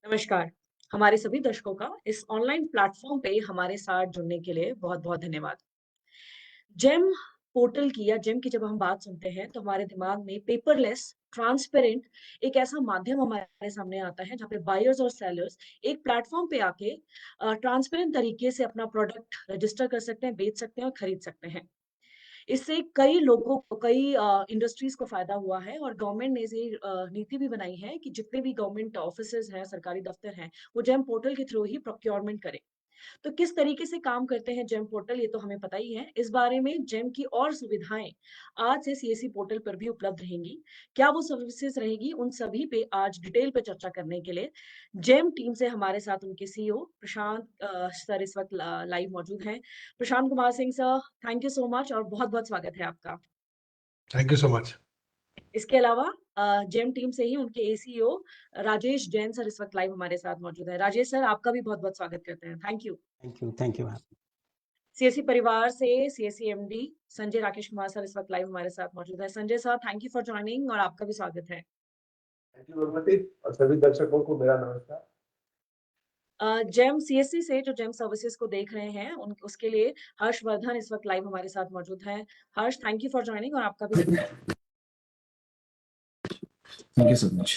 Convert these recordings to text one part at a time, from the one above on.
नमस्कार। हमारे सभी दर्शकों का इस ऑनलाइन प्लेटफ़ॉर्म पे हमारे साथ जुड़ने के लिए बहुत-बहुत धन्यवाद। जेम पोर्टल की या जेम की जब हम बात सुनते हैं, तो हमारे दिमाग में पेपरलेस, ट्रांसपेरेंट एक ऐसा माध्यम हमारे सामने आता है, जहाँ पे बायर्स और सेलर्स एक प्लेटफ़ॉर्म पे आके ट्रांसपेरेंट तरीके से अपना प्रोडक्ट रजिस्टर कर सकते हैं, बेच सकते हैं और खरीद सकते हैं। इससे कई लोगों को, कई इंडस्ट्रीज़ को फ़ायदा हुआ है और गवर्नमेंट ने ये नीति भी बनाई है कि जितने भी गवर्नमेंट ऑफ़िसेज़ हैं, सरकारी दफ़्तर हैं, वो जेम पोर्टल के थ्रू ही प्रोक्योरमेंट करें। तो किस तरीके से काम करते हैं जेम पोर्टल, ये तो हमें पता ही है। इस बारे में जेम की और सुविधाएँ आज से सीएससी पोर्टल पर भी उपलब्ध रहेंगी। क्या वो सर्विसेज़ रहेगी, उन सभी पे आज डिटेल पे चर्चा करने के लिए जेम टीम से हमारे साथ उनके सीईओ प्रशांत सर इस वक़्त लाइव मौजूद हैं। Prashant Kumar Singh sir, thank you so much और बहुत-बहुत स्वागत है आपका। Thank you so much. इसके अलावा जेम टीम से ही उनके एसीईओ राजेश जैन सर इस वक़्त लाइव हमारे साथ मौजूद हैं। राजेश सर, आपका भी बहुत-बहुत स्वागत करते हैं। Thank you. Thank you ma'am. CSC परिवार से CSC MD Sanjay Rakesh Kumar sir इस वक्त लाइव हमारे साथ मौजूद है। Sanjay sir, thank you for joining और आपका भी स्वागत है। थैंक यू भगवती और सभी दर्शकों को मेरा नमस्कार। जेम सीएससी से जो जेम सर्विसेज को देख रहे हैं उन उसके लिए हर्षवर्धन इस वक्त लाइव हमारे साथ मौजूद हैं। Harsh, thank you for joining और आपका भी थैंक यू सो मच।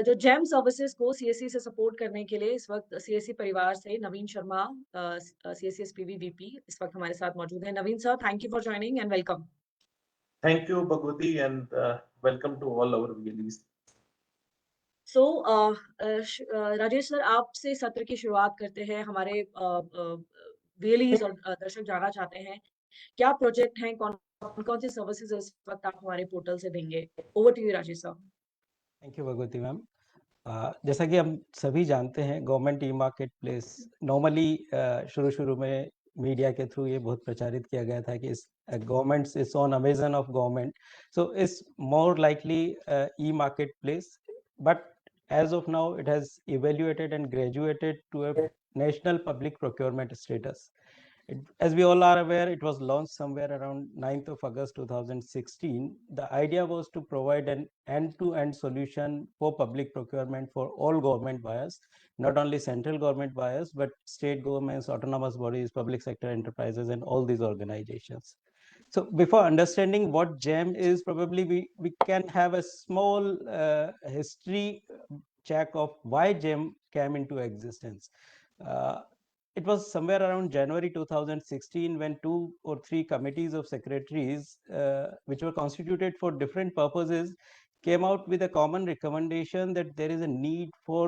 जो जेम सर्विसेज को सीएससी से सपोर्ट करने के लिए इस वक्त सीएससी परिवार से Naveen Sharma CSC SPV VP इस वक्त हमारे साथ मौजूद हैं। Naveen sir, thank you for joining and welcome. Thank you, Bhagwati, and welcome to all our VLEs. So Rajesh sir, आपसे सत्र की शुरुआत करते हैं। हमारे वीएलईज और दर्शक जानना चाहते हैं क्या प्रोजेक्ट हैं, कौन कौन सी सर्विसेज इस वक्त आप हमारे पोर्टल से देंगे। Over to you Rajesh sir. Thank you Bhagwati ma'am. जैसा कि हम सभी जानते हैं, government e marketplace normally शुरू में मीडिया के थ्रू ये बहुत प्रचारित किया गया था कि इस government is on Amazon of government, so is more likely E market place, but as of now it has evaluated and graduated to a national public procurement status. As we all are aware, it was launched somewhere around 9th of August 2016. The idea was to provide an end-to-end solution for public procurement for all government buyers, not only central government buyers, but state governments, autonomous bodies, public sector enterprises, and all these organizations. So before understanding what GEM is, probably we can have a small history check of why GEM came into existence. It was somewhere around January 2016 when 2 or 3 committees of secretaries, which were constituted for different purposes, came out with a common recommendation that there is a need for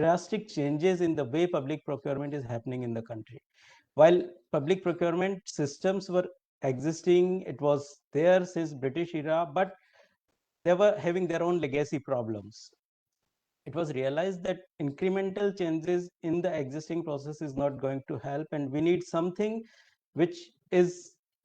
drastic changes in the way public procurement is happening in the country. While public procurement systems were existing, it was there since British era, but they were having their own legacy problems. It was realized that incremental changes in the existing process is not going to help, and we need something which is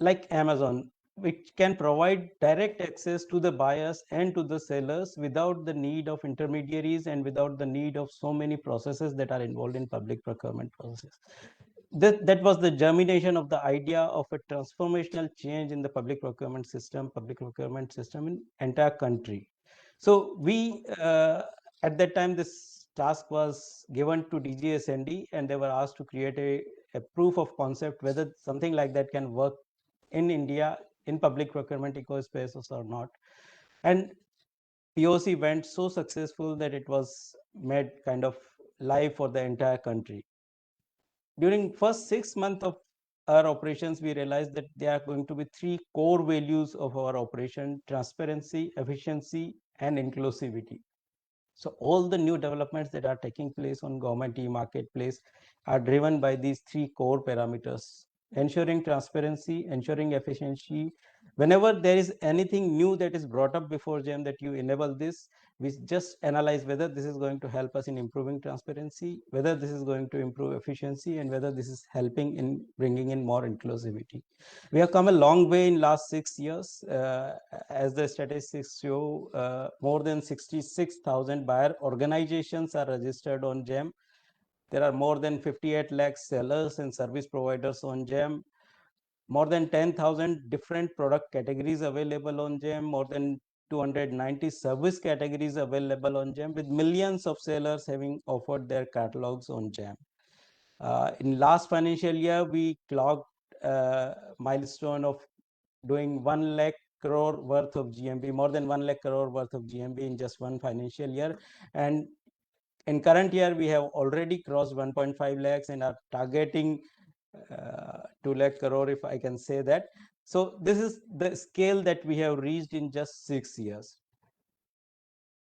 like Amazon, which can provide direct access to the buyers and to the sellers without the need of intermediaries and without the need of so many processes that are involved in public procurement process. That was the germination of the idea of a transformational change in the public procurement system in entire country. So we at that time this task was given to DGSND, and they were asked to create a proof of concept whether something like that can work in India in public procurement ecospaces or not. And POC went so successful that it was made kind of live for the entire country. During first 6 months of our operations, we realized that there are going to be 3 core values of our operation: transparency, efficiency, and inclusivity. So all the new developments that are taking place on government e-marketplace are driven by these 3 core parameters: ensuring transparency, ensuring efficiency. Whenever there is anything new that is brought up before GEM that you enable this, we just analyze whether this is going to help us in improving transparency, whether this is going to improve efficiency, and whether this is helping in bringing in more inclusivity. We have come a long way in last 6 years. As the statistics show, more than 66,000 buyer organizations are registered on GEM. There are more than 58 lakh sellers and service providers on GEM. More than 10,000 different product categories available on GEM. More than 290 service categories available on GEM, with millions of sellers having offered their catalogs on GEM. In last financial year, we clocked a milestone of doing 1 lakh crore worth of GMV, more than 1 lakh crore worth of GMV in just one financial year. And in current year, we have already crossed 1.5 lakhs and are targeting 2 lakh crore, if I can say that. So this is the scale that we have reached in just 6 years.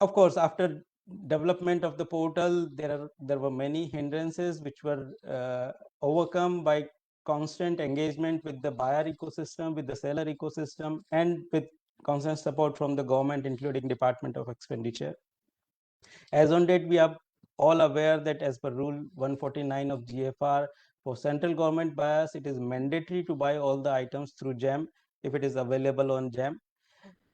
Of course, after development of the portal, there were many hindrances which were overcome by constant engagement with the buyer ecosystem, with the seller ecosystem, and with constant support from the government, including Department of Expenditure. As on date, we are all aware that as per Rule 149 of GFR, for central government buyers, it is mandatory to buy all the items through GEM if it is available on GEM.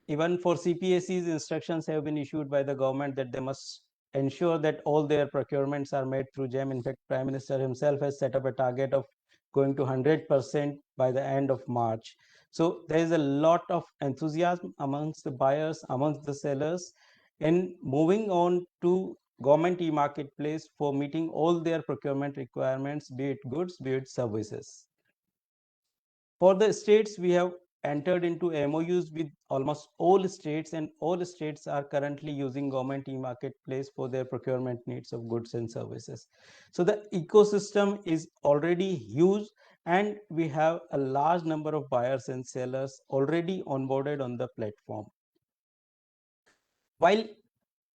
Even for CPSEs, instructions have been issued by the government that they must ensure that all their procurements are made through GEM. In fact, Prime Minister himself has set up a target of going to 100% by the end of March. So there is a lot of enthusiasm amongst the buyers, amongst the sellers, in moving on to government e-marketplace for meeting all their procurement requirements, be it goods, be it services. For the states, we have entered into MOUs with almost all states, and all states are currently using government e-marketplace for their procurement needs of goods and services. So the ecosystem is already huge, and we have a large number of buyers and sellers already onboarded on the platform. While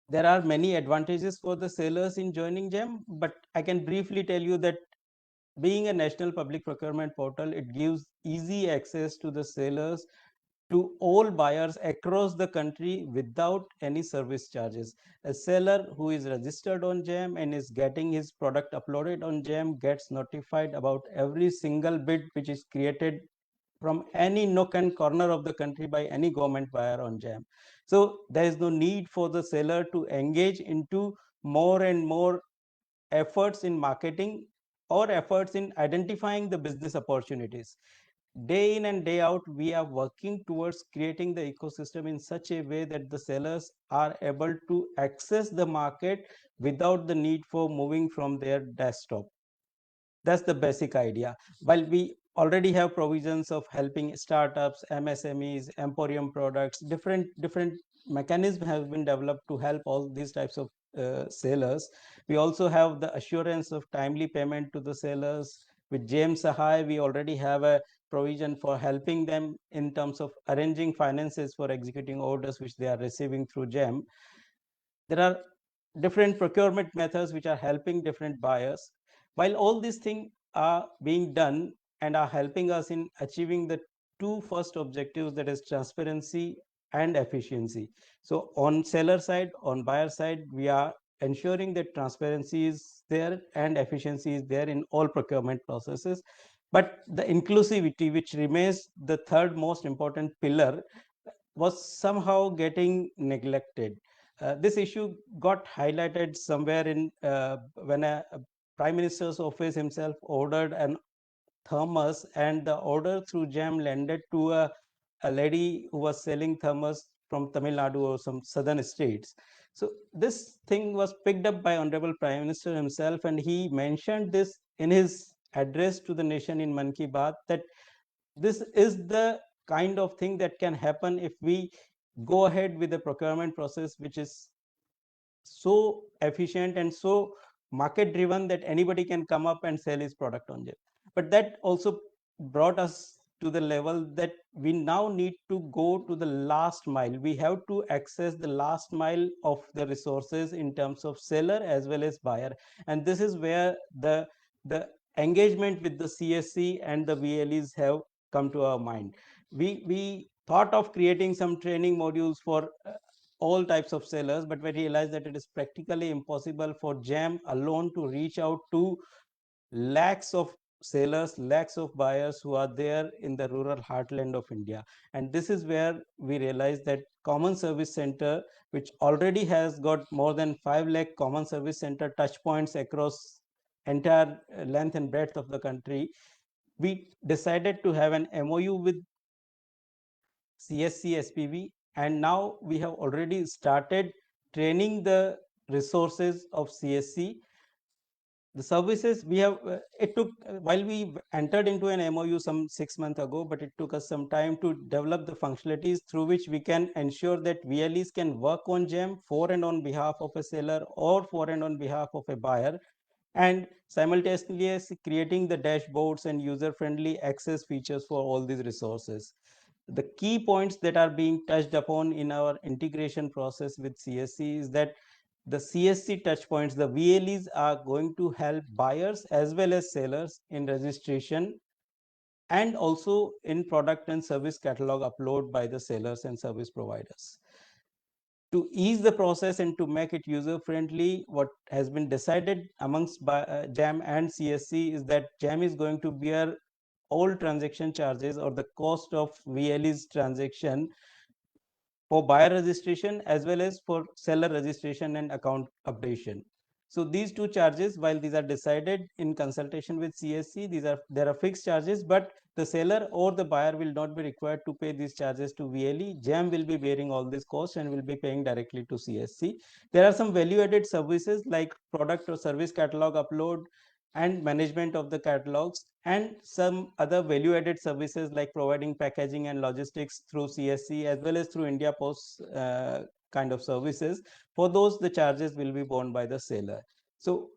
there are many advantages for the sellers in joining GEM, but I can briefly tell you that being a national public procurement portal, it gives easy access to the sellers, to all buyers across the country without any service charges. A seller who is registered on GEM and is getting his product uploaded on GEM gets notified about every single bid which is created from any nook and corner of the country by any government buyer on GEM. So there is no need for the seller to engage into more and more efforts in marketing or efforts in identifying the business opportunities. Day in and day out, we are working towards creating the ecosystem in such a way that the sellers are able to access the market without the need for moving from their desktop. That's the basic idea. While we already have provisions of helping startups, MSMEs, Emporium products, different mechanisms have been developed to help all these types of sellers. We also have the assurance of timely payment to the sellers. With GEM Sahay, we already have a provision for helping them in terms of arranging finances for executing orders which they are receiving through GEM. There are different procurement methods which are helping different buyers. While all these things are being done and are helping us in achieving the two first objectives, that is transparency and efficiency. So on seller side, on buyer side, we are ensuring that transparency is there and efficiency is there in all procurement processes. But the inclusivity, which remains the third most important pillar, was somehow getting neglected. This issue got highlighted somewhere in when a Prime Minister's office himself ordered an thermos, and the order through GEM landed to a lady who was selling thermos from Tamil Nadu or some southern states. So this thing was picked up by Honorable Prime Minister himself, and he mentioned this in his address to the nation in Mann Ki Baat, that this is the kind of thing that can happen if we go ahead with the procurement process which is so efficient and so market driven that anybody can come up and sell his product on GEM. But that also brought us to the level that we now need to go to the last mile. We have to access the last mile of the resources in terms of seller as well as buyer. And this is where the engagement with the CSC and the VLEs have come to our mind. We thought of creating some training modules for all types of sellers, but we realized that it is practically impossible for GEM alone to reach out to lakhs of sellers, lakhs of buyers who are there in the rural heartland of India. And this is where we realized that Common Service Center, which already has got more than 5 lakh Common Service Center touch points across entire length and breadth of the country, we decided to have an MOU with CSC SPV and now we have already started training the resources of CSC. The services we have, it took, while we entered into an MOU some 6 months ago, but it took us some time to develop the functionalities through which we can ensure that VLEs can work on GEM for and on behalf of a seller or for and on behalf of a buyer, and simultaneously creating the dashboards and user-friendly access features for all these resources. The key points that are being touched upon in our integration process with CSC is that the CSC touchpoints, the VLEs, are going to help buyers as well as sellers in registration and also in product and service catalog upload by the sellers and service providers. To ease the process and to make it user friendly, what has been decided amongst JAM and CSC is that JAM is going to bear all transaction charges or the cost of VLE's transaction for buyer registration as well as for seller registration and account updation. So these two charges, while these are decided in consultation with CSC, there are fixed charges, but the seller or the buyer will not be required to pay these charges to VLE. JAM will be bearing all these costs and will be paying directly to CSC. There are some value-added services like product or service catalog upload and management of the catalogs, and some other value-added services like providing packaging and logistics through CSC as well as through India Post kind of services. For those, the charges will be borne by the seller. So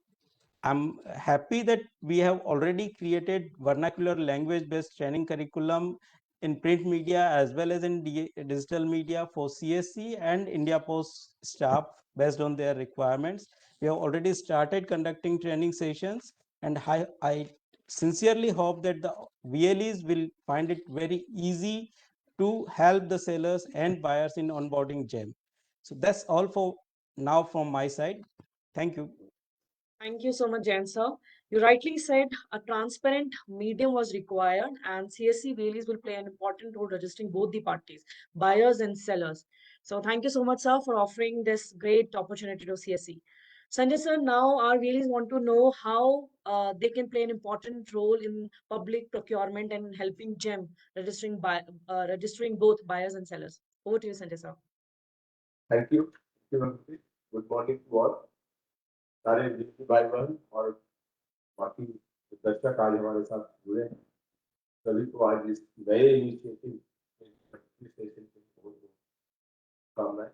I'm happy that we have already created vernacular language-based training curriculum in print media as well as in digital media for CSC and India Post staff based on their requirements. We have already started conducting training sessions, and I sincerely hope that the VLEs will find it very easy to help the sellers and buyers in onboarding GEM. So that's all for now from my side. Thank you. Thank you so much, Jain sir. You rightly said a transparent medium was required, and CSC VLEs will play an important role registering both the parties, buyers and sellers. So thank you so much, sir, for offering this great opportunity to CSC. Sanjay sir, now our VLEs want to know how they can play an important role in public procurement and helping GEM registering both buyers and sellers. Over to you, Sanjay sir. Thank you. Good morning to all. सारे भाई बहन और बाकी दर्शक आज हमारे साथ जुड़े हैं, सभी को आज इस नए इनिशिएटिव स्टेशन के बहुत शुभकामनाएं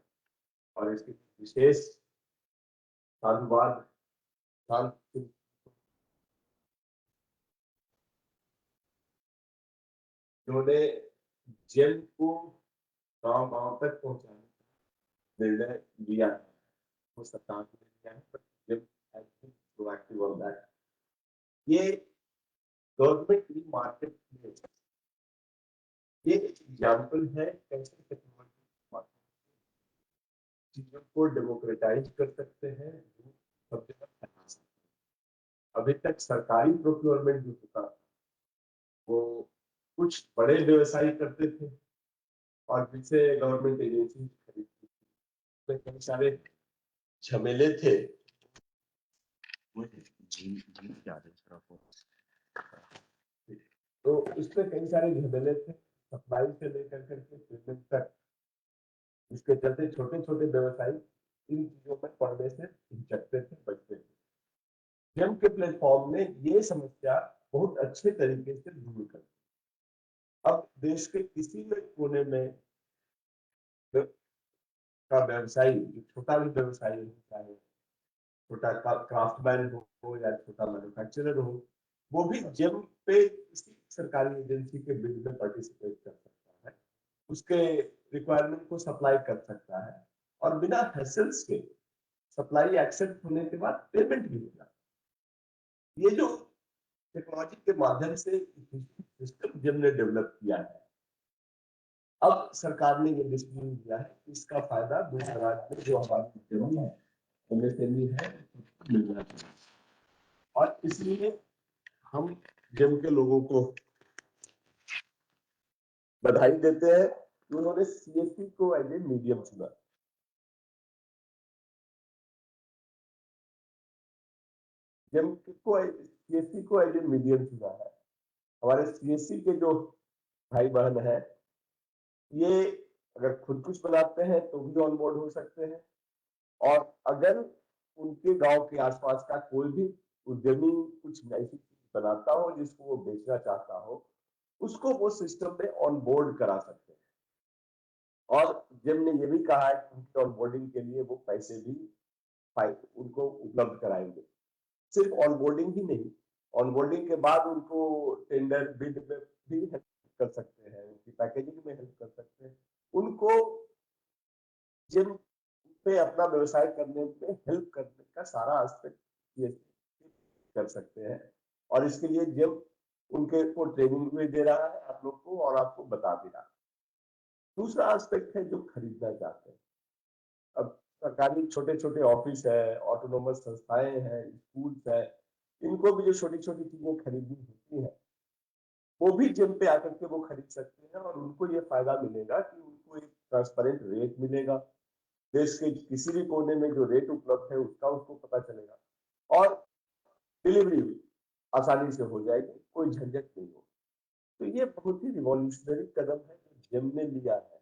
और इसके विशेष साधुवाद जिन्होंने जेम को गांव तक पहुंचाने निर्णय लिया है, वो सरकार ने लिया है, पर GeM has been proactive on that. ये गवर्नमेंट की मार्केट प्लेस, ये एग्जाम्पल है कैसे टेक्नोलॉजी चीजों को डेमोक्रेटाइज कर सकते हैं, सब जगह फैला सकते हैं। अभी तक सरकारी प्रोक्योरमेंट जो होता वो कुछ बड़े व्यवसायी करते थे और जिनसे गवर्नमेंट एजेंसी खरीदती थी, कई सारे झमेले थे। तो इसमें कई सारे झमेले थे, सप्लाई से लेकर के पेमेंट तक, इसके चलते छोटे छोटे व्यवसायी इन चीजों में पड़ने से हिचकते थे, बचते थे। जेम के प्लेटफॉर्म ने ये समस्या बहुत अच्छे तरीके से दूर कर दी। अब देश के किसी भी कोने में का व्यवसायी, छोटा भी व्यवसायी हो, चाहे छोटा क्राफ्टमैन हो या छोटा मैन्युफैक्चरर हो, वो भी जेम पे किसी सरकारी एजेंसी के बिड में पार्टिसिपेट कर सकता है, उसके रिक्वायरमेंट को सप्लाई कर सकता है और बिना हैसल्स के सप्लाई एक्सेप्ट होने के बाद पेमेंट भी हो जाता है। ये जो टेक्नोलॉजी के माध्यम से सिस्टम जेम ने डेवलप किया है, अब सरकार ने ये डिसीजन लिया है कि इसका फायदा दूर दराज में जो हमारी जेम है एमएसएमई है मिलना चाहिए, और इसलिए हम जेम के लोगों को बधाई देते हैं कि उन्होंने सीएससी को एज ए मीडियम चुना। जेम को सीएससी को एज ए मीडियम चुना है। हमारे सीएससी के जो भाई बहन है, ये अगर खुद कुछ बनाते हैं तो भी ऑन बोर्ड हो सकते हैं, और अगर उनके गांव के आसपास का कोई भी उद्यमी कुछ ऐसी चीज बनाता हो जिसको वो बेचना चाहता हो, उसको वो सिस्टम में ऑन बोर्ड करा सकते हैं। और जिम ने ये भी कहा है कि उनकी ऑन बोर्डिंग के लिए वो पैसे भी उनको उपलब्ध कराएंगे। सिर्फ ऑनबोर्डिंग ही नहीं, ऑनबोर्डिंग के बाद उनको टेंडर बिड में भी हेल्प कर सकते हैं, उनकी पैकेजिंग में हेल्प कर सकते हैं, उनको जिम पे अपना व्यवसाय करने में हेल्प करने का सारा एस्पेक्ट ये कर सकते हैं। और इसके लिए जिम उनके को ट्रेनिंग भी दे रहा है आप लोग को, और आपको बता भी रहा है। दूसरा एस्पेक्ट है जो खरीदना चाहते हैं। अब सरकारी छोटे-छोटे ऑफिस है, ऑटोनोमस संस्थाएं हैं, स्कूल्स है, इनको भी जो छोटी-छोटी चीजें खरीदनी होती हैं, वो भी जिम पे आकर के वो खरीद सकते हैं, और उनको ये फायदा मिलेगा कि उनको एक ट्रांसपेरेंट रेट मिलेगा। देश के किसी भी कोने में जो रेट उपलब्ध है उसका उसको पता चलेगा, और डिलीवरी आसानी से हो जाएगी, कोई झंझट नहीं हो। तो ये बहुत ही रिवॉल्यूशनरी कदम है जो जिम ने लिया है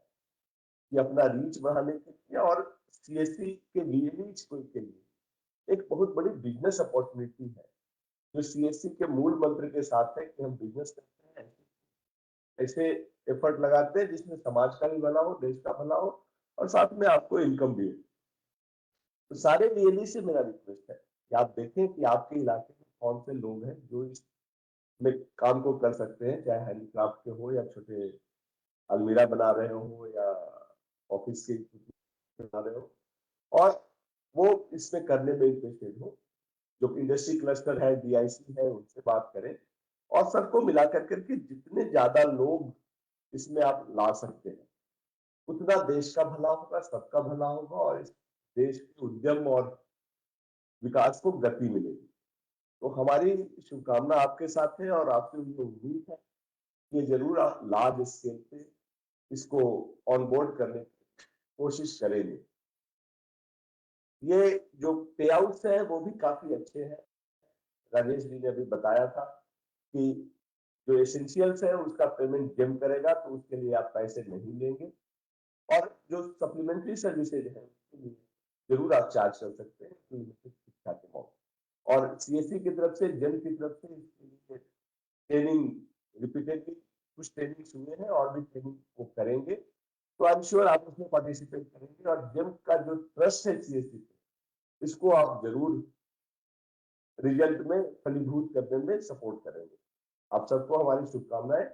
कि अपना रीच बढ़ाने के लिए, और सीएससी के रीच के लिए एक बहुत बड़ी बिजनेस अपॉर्चुनिटी है जो सीएससी के मूल मंत्र के साथ है कि हम बिजनेस करते हैं, ऐसे एफर्ट लगाते हैं जिसमें समाज का भी भला हो, देश का भला हो, और साथ में आपको इनकम भी हो। तो सारे वीएलई से मेरा रिक्वेस्ट है कि आप देखें कि आपके इलाके में कौन से लोग हैं जो इसमें काम को कर सकते हैं, चाहे हैंडीक्राफ्ट के हो, या छोटे अलमीरा बना रहे हो, या ऑफिस के बना रहे हो, और वो इसमें करने में इंटरेस्टेड हो। जो इंडस्ट्री क्लस्टर है, डीआईसी है, उनसे बात करें, और सबको मिला करके जितने ज्यादा लोग इसमें आप ला सकते हैं, उतना देश का भला होगा, सबका भला होगा, और इस देश के उद्यम और विकास को गति मिलेगी। तो हमारी शुभकामना आपके साथ है, और आपसे मुझे उम्मीद है कि जरूर आप लार्ज स्केल पे इसको ऑन बोर्ड करने की कोशिश करेंगे। ये जो पे आउट्स है वो भी काफी अच्छे हैं। राजेश जी ने अभी बताया था कि जो एसेंशियल्स है उसका पेमेंट जिम करेगा, तो उसके लिए आप पैसे नहीं लेंगे, और जो सप्लीमेंट्री सर्विसेज है उसके लिए जरूर आप चार्ज कर सकते हैं शिक्षा के मौके। और सीएससी की तरफ से, जिम की तरफ से इसके लिए ट्रेनिंग रिपीटेडली कुछ ट्रेनिंग हुए हैं, और भी ट्रेनिंग वो करेंगे, तो आई एम श्योर आप उसमें पार्टिसिपेट करेंगे, और जिम का जो ट्रस्ट है सीएससी पे, इसको आप जरूर रिजल्ट में फलीभूत करने में सपोर्ट करेंगे। आप सबको हमारी शुभकामनाएं,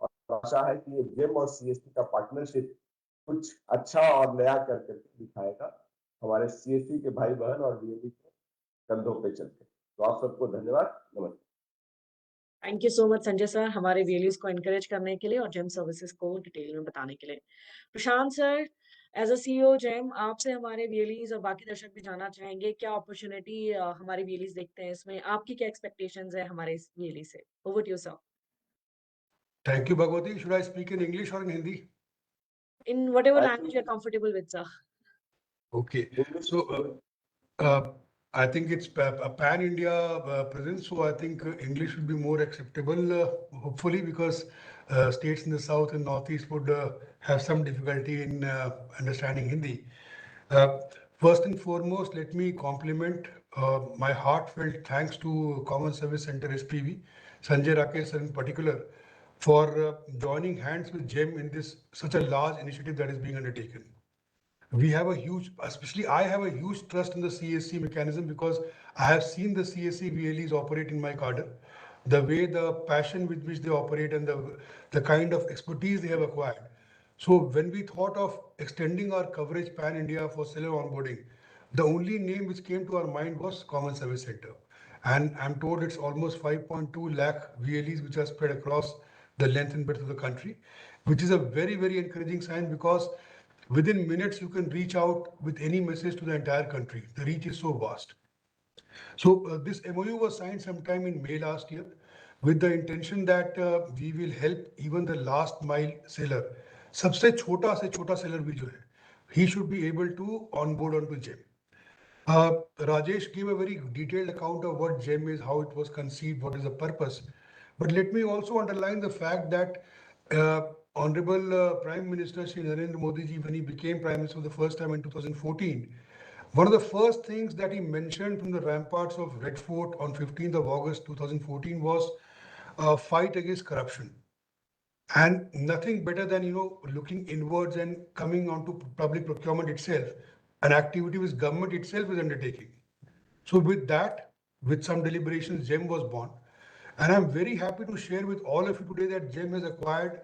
और आशा है कि ये जिम और सीएससी का पार्टनरशिप कुछ अच्छा और नया करके दिखाएगा हमारे सीएससी के भाई बहन और वीएलई के कंधों पे चलते। तो आप सबको धन्यवाद, नमस्ते। Thank you so much Sanjay sir, हमारे वीएलईज को एनकरेज करने के लिए और जेम सर्विसेज को डिटेल में बताने के लिए। Prashant sir, as a CEO GeM, आपसे हमारे वीएलईज और बाकी दर्शक भी जानना चाहेंगे क्या अपॉर्चुनिटी हमारे वीएलईज देखते हैं इसमें, आपकी क्या एक्सपेक्टेशंस है हमारे इस वीएलई से? Over to you sir. Thank you, Bhagwati. Should I speak in English or in Hindi? In whatever I language you're comfortable with, sir. Okay. English So, I think it's a pan-India presence, so I think English will be more acceptable, hopefully, because states in the south and northeast would have some difficulty in understanding Hindi. First and foremost, let me compliment my heartfelt thanks to Common Service Center SPV, Sanjay Rakesh sir in particular, for joining hands with GEM in this such a large initiative that is being undertaken. We have a huge, especially I have a huge trust in the CSC mechanism because I have seen the CSC VLEs operate in my cadre, the way, the passion with which they operate, and the kind of expertise they have acquired. So when we thought of extending our coverage pan-India for seller onboarding, the only name which came to our mind was Common Service Center. And I'm told it's almost 5.2 lakh VLEs which are spread across the length and breadth of the country, which is a very, very encouraging sign because within minutes you can reach out with any message to the entire country. The reach is so vast. So this MOU was signed sometime in May last year with the intention that we will help even the last mile seller. सबसे छोटा seller भी जो है, he should be able to onboard onto GEM. Rajesh gave a very detailed account of what GEM is, how it was conceived, what is the purpose. But let me also underline the fact that Honorable Prime Minister Shri Narendra Modi ji, when he became Prime Minister for the first time in 2014, one of the first things that he mentioned from the ramparts of Red Fort on 15th of August 2014 was a fight against corruption. And nothing better than, looking inwards and coming onto public procurement itself, an activity which government itself is undertaking. So with that, with some deliberations, GEM was born. And I'm very happy to share with all of you today that GEM has acquired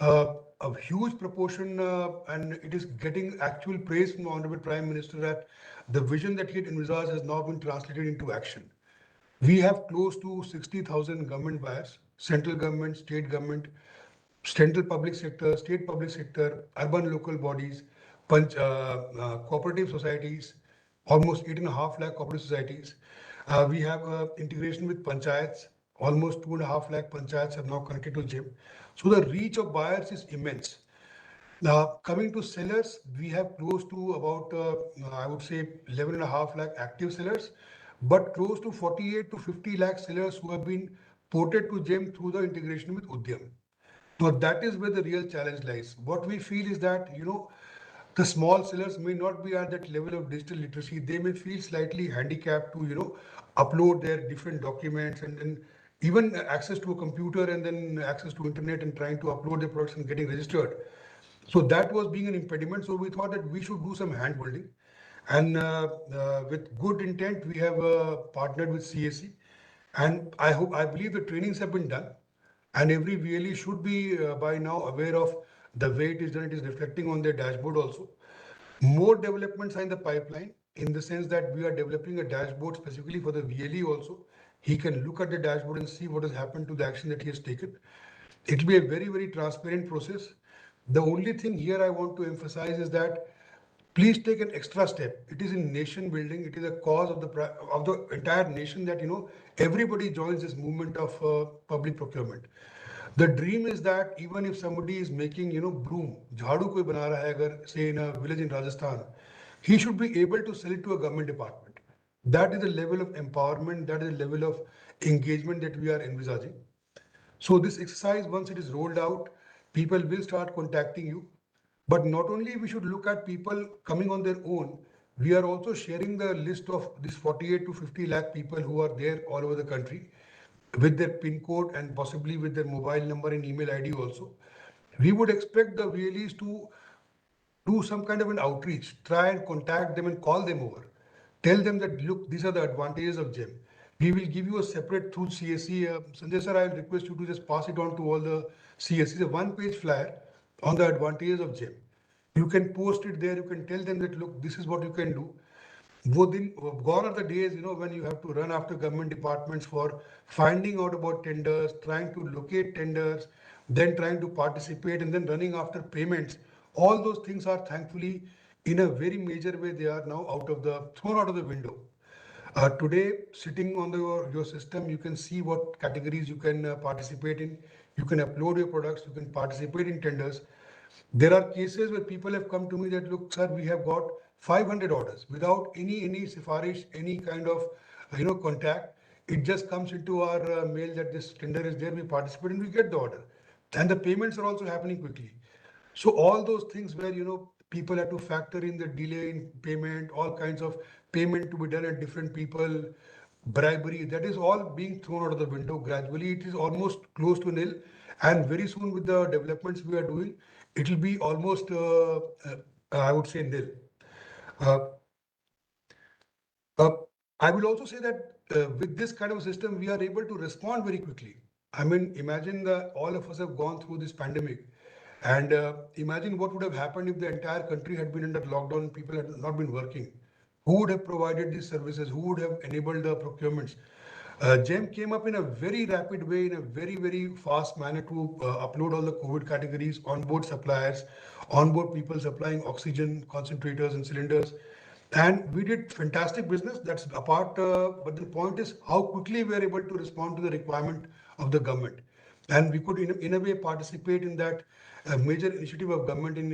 a huge proportion and it is getting actual praise from the Honorable Prime Minister that the vision that he had envisaged has now been translated into action. We have close to 60,000 government buyers, central government, state government, central public sector, state public sector, urban local bodies, cooperative societies, almost 8.5 lakh cooperative societies. We have integration with panchayats, almost 2.5 lakh panchayats have now connected to GEM. So the reach of buyers is immense. Now, coming to sellers, we have close to about, I would say 11.5 lakh active sellers, but close to 48 to 50 lakh sellers who have been ported to GEM through the integration with Udyam. Now that is where the real challenge lies. What we feel is that, the small sellers may not be at that level of digital literacy. They may feel slightly handicapped to, upload their different documents and then even access to a computer and then access to internet and trying to upload their products and getting registered. So that was being an impediment. So we thought that we should do some hand holding. And with good intent, we have partnered with CAC. And I believe the trainings have been done. And every VLE should be by now aware of the way it is done. It is reflecting on their dashboard also. More developments are in the pipeline in the sense that we are developing a dashboard specifically for the VLE also. He can look at the dashboard and see what has happened to the action that he has taken. It will be a very, very transparent process. The only thing here I want to emphasize is that please take an extra step. It is in nation building. It is a cause of the entire nation that, everybody joins this movement of public procurement. The dream is that even if somebody is making, broom, jhadu koi bana raha hai agar, say in a village in Rajasthan, he should be able to sell it to a government department. That is the level of empowerment, that is the level of engagement that we are envisaging. So this exercise, once it is rolled out, people will start contacting you. But not only we should look at people coming on their own, we are also sharing the list of these 48 to 50 lakh people who are there all over the country with their PIN code and possibly with their mobile number and email ID also. We would expect the VLEs to do some kind of an outreach, try and contact them and call them over. Tell them that, look, these are the advantages of GEM. We will give you a separate through CSC. Sanjay sir, I will request you to just pass it on to all the CSCs, a one-page flyer on the advantages of GEM. You can post it there. You can tell them that, look, this is what you can do. Gone are the days, when you have to run after government departments for finding out about tenders, trying to locate tenders, then trying to participate and then running after payments. All those things are thankfully in a very major way, they are now thrown out of the window. Today, sitting on your system, you can see what categories you can participate in. You can upload your products, you can participate in tenders. There are cases where people have come to me that, look, sir, we have got 500 orders without any sifarish, any kind of, contact. It just comes into our mail that this tender is there, we participate and we get the order. And the payments are also happening quickly. So all those things where, people have to factor in the delay in payment, all kinds of payment to be done at different people, bribery, that is all being thrown out of the window. Gradually, it is almost close to nil. And very soon with the developments we are doing, it will be almost, I would say, nil. I will also say that with this kind of system, we are able to respond very quickly. I mean, imagine that all of us have gone through this pandemic. And imagine what would have happened if the entire country had been under lockdown and people had not been working. Who would have provided these services? Who would have enabled the procurements? GEM came up in a very rapid way, in a very, very fast manner to upload all the COVID categories, onboard suppliers, onboard people supplying oxygen, concentrators and cylinders. And we did fantastic business, that's apart, but the point is how quickly we are able to respond to the requirement of the government. And we could in a way participate in that major initiative of government in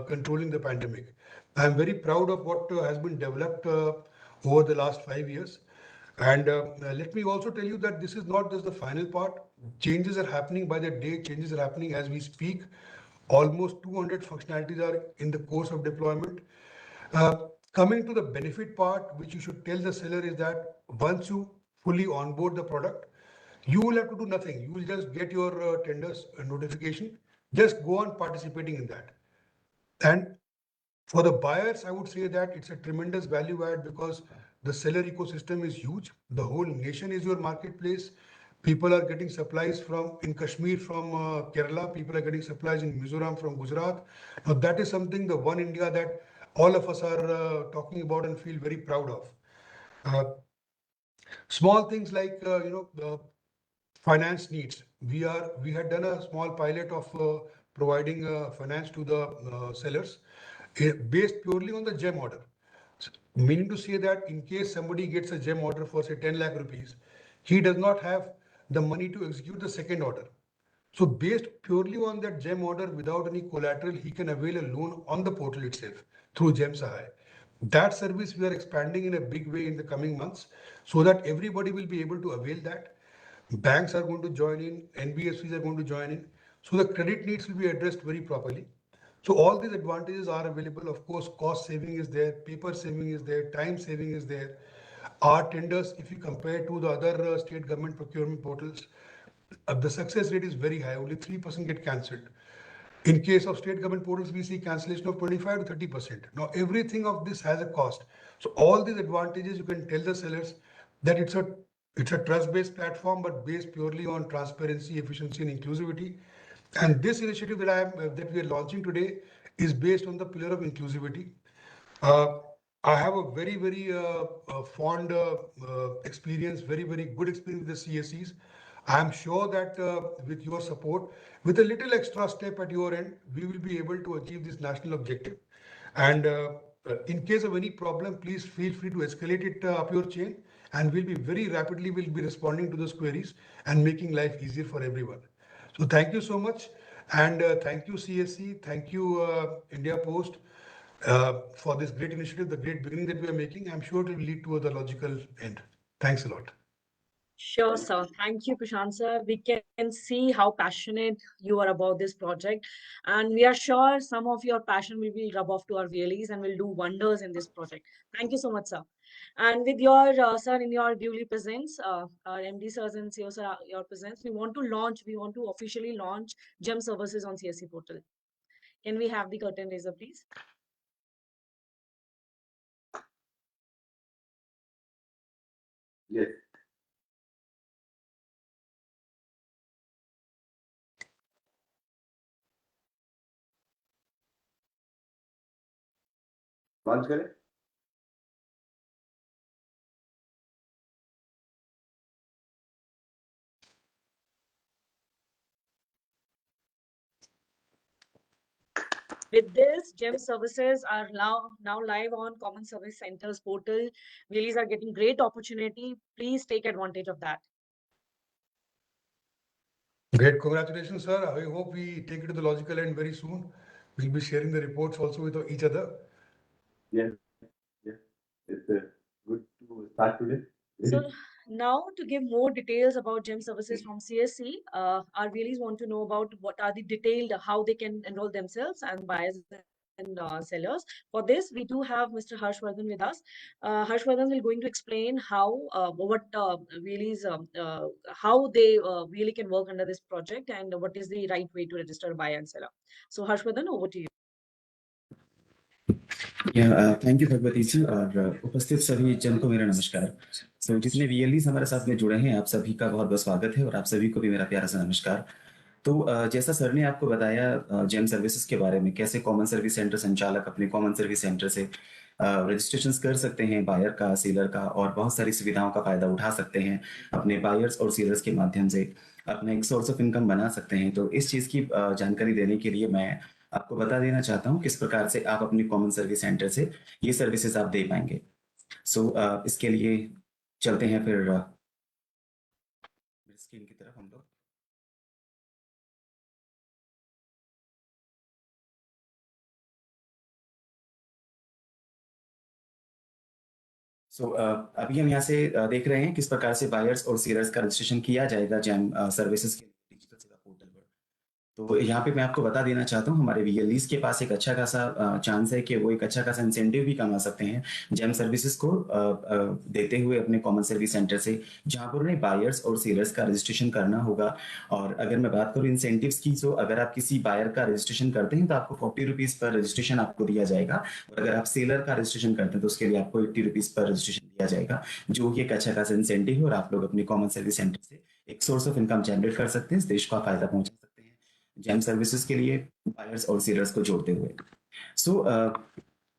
controlling the pandemic. I am very proud of what has been developed over the last 5 years. And let me also tell you that this is not just the final part. changes are happening by the day, changes are happening as we speak. Almost 200 functionalities are in the course of deployment. Coming to the benefit part, which you should tell the seller is that once you fully onboard the product, you will have to do nothing. You will just get your tenders notification. Just go on participating in that. And for the buyers, I would say that it's a tremendous value add because the seller ecosystem is huge. The whole nation is your marketplace. People are getting supplies from in Kashmir from Kerala. People are getting supplies in Mizoram from Gujarat. Now that is something, the one India that all of us are talking about and feel very proud of. Uh, Small things like finance needs. We had done a small pilot of providing finance to the sellers based purely on the GEM order. Meaning to say that in case somebody gets a GEM order for say 10 lakh rupees, he does not have the money to execute the second order. So based purely on that GEM order without any collateral, he can avail a loan on the portal itself through GEM Sahay. That service we are expanding in a big way in the coming months so that everybody will be able to avail that. Banks are going to join in, NBFCs are going to join in. So the credit needs will be addressed very properly. So all these advantages are available. Of course, cost saving is there, paper saving is there, time saving is there. Our tenders, if you compare to the other state government procurement portals, the success rate is very high. Only 3% get cancelled. In case of state government portals, we see cancellation of 25 to 30%. Now, everything of this has a cost. So all these advantages, you can tell the sellers that it's a trust-based platform, but based purely on transparency, efficiency, and inclusivity. And this initiative that we are launching today is based on the pillar of inclusivity. I have a very fond experience, very good experience with the CSCs. I am sure that with your support, with a little extra step at your end, we will be able to achieve this national objective. And in case of any problem, please feel free to escalate it up your chain, and we'll be very rapidly will be responding to those queries and making life easier for everyone. So thank you so much, and thank you CSC, thank you India Post for this great initiative, the great beginning that we are making. I'm sure it will lead to the logical end. Thanks a lot. Sure, sir. Thank you, Prashant sir. We can see how passionate you are about this project, and we are sure some of your passion will be rub off to our VLEs and will do wonders in this project. Thank you so much, sir. And with your sir, in your duly presence, our MD sirs and CEO sir, your presence, we want to officially launch GEM services on CSC portal. Can we have the curtain raiser, please? Yes. Launch करें? With this, GEM services are now live on Common Service Centers portal. VLEs are getting great opportunity. Please take advantage of that. Great, congratulations, sir. I hope we take it to the logical end very soon. We'll be sharing the reports also with each other. Yes, yes. It's good to start today. So now to give more details about GEM services from CSC, our VLEs want to know about what are the detailed, how they can enroll themselves and buyers and sellers. For this, we do have Mr. Harshvardhan with us. Harshvardhan will going to explain how VLEs, how they really can work under this project and what is the right way to register a buyer and seller. So Harshvardhan, over to you. Thank you Bhagwati ji और उपस्थित सभी जन को मेरा नमस्कार। सो जितने वीएलईज हमारे साथ में जुड़े हैं, आप सभी का बहुत बहुत स्वागत है और आप सभी को भी मेरा प्यारा सा नमस्कार। तो जैसा सर ने आपको बताया जेम सर्विसेज के बारे में, कैसे कॉमन सर्विस सेंटर संचालक अपने कॉमन सर्विस सेंटर से रजिस्ट्रेशन कर सकते हैं बायर का, सेलर का, और बहुत सारी सुविधाओं का फायदा उठा सकते हैं, अपने बायर्स और सेलर्स के माध्यम से अपना एक सोर्स ऑफ इनकम बना सकते हैं। तो इस चीज़ की जानकारी देने के लिए मैं आपको बता देना चाहता हूँ किस प्रकार से आप अपनी कॉमन सर्विस सेंटर से ये सर्विसेज आप दे पाएंगे। सो इसके लिए चलते हैं फिर स्क्रीन की तरफ हम लोग। अभी हम यहाँ से देख रहे हैं किस प्रकार से बायर्स और सेलर्स का रजिस्ट्रेशन किया जाएगा जैम सर्विसेज के डिजिटल सेवा पोर्टल पर। तो यहाँ पे मैं आपको बता देना चाहता हूँ हमारे वीएलईज के पास एक अच्छा खासा चांस है कि वो एक अच्छा खासा इंसेंटिव भी कमा सकते हैं जैम सर्विसेज को देते हुए अपने कॉमन सर्विस सेंटर से, जहाँ पर उन्हें बायर्स और सेलर्स का रजिस्ट्रेशन करना होगा। और अगर मैं बात करूँ इंसेंटिव्स की, तो अगर आप किसी बायर का रजिस्ट्रेशन करते हैं तो आपको 40 रुपीज पर रजिस्ट्रेशन आपको दिया जाएगा, और अगर आप सेलर का रजिस्ट्रेशन करते हैं तो उसके लिए आपको 80 रुपीज पर रजिस्ट्रेशन दिया जाएगा, जो कि एक अच्छा खासा इंसेंटिव है। और आप लोग अपने कॉमन सर्विस सेंटर से एक सोर्स ऑफ इनकम जनरेट कर सकते हैं, इस देश को आप फायदा पहुंचा सकते हैं जैम सर्विसेज के लिए बायर्स और सेलर्स को जोड़ते हुए।